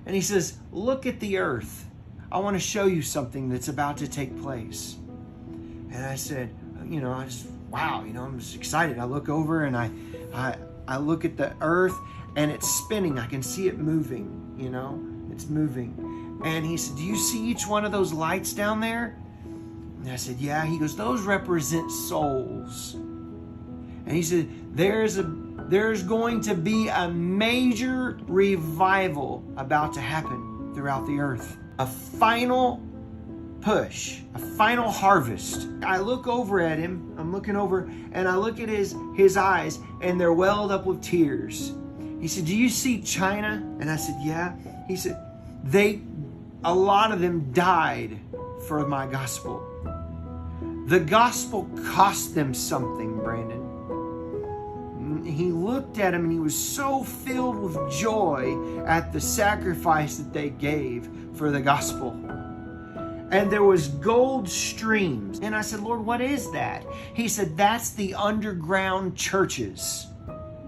And he says, look at the earth. I want to show you something that's about to take place. And I said, wow, I'm just excited. I look over and I look at the earth and it's spinning. I can see it moving, it's moving. And he said, do you see each one of those lights down there? And I said, yeah. He goes, those represent souls. And he said, there's going to be a major revival about to happen throughout the earth. A final push, a final harvest. I look over at him, I'm looking over, and I look at his eyes, and they're welled up with tears. He said, do you see China? And I said, yeah. He said, a lot of them died for my gospel. The gospel cost them something, Brandon. He looked at him and he was so filled with joy at the sacrifice that they gave for the gospel. And there was gold streams. And I said, Lord, what is that? He said, that's the underground churches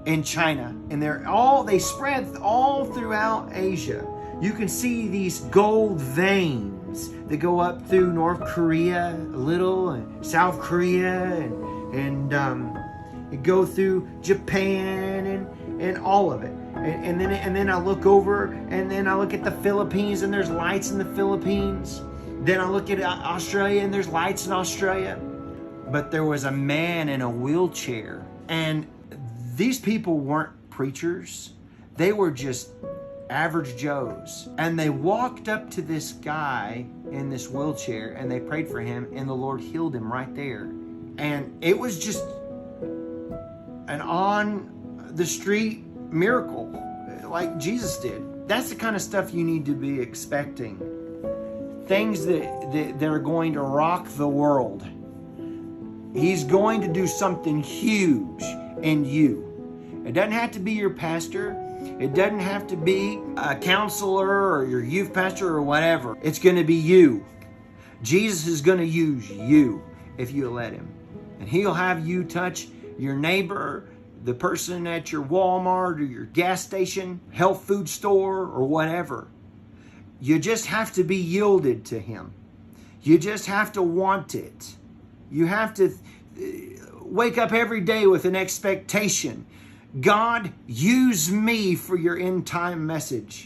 in China. And they spread all throughout Asia. You can see these gold veins that go up through North Korea a little, and South Korea, and it go through Japan and all of it. And then I look over, and then I look at the Philippines, and there's lights in the Philippines. Then I look at Australia, and there's lights in Australia. But there was a man in a wheelchair, and these people weren't preachers. They were just average Joes. And they walked up to this guy in this wheelchair, and they prayed for him, and the Lord healed him right there. And it was just an on-the-street miracle, like Jesus did. That's the kind of stuff you need to be expecting. Things that are going to rock the world. He's going to do something huge in you. It doesn't have to be your pastor. It doesn't have to be a counselor or your youth pastor or whatever. It's going to be you. Jesus is going to use you if you let him. And he'll have you touch your neighbor, the person at your Walmart or your gas station, health food store, or whatever. You just have to be yielded to him. You just have to want it. You have to wake up every day with an expectation. God, use me for your end time message.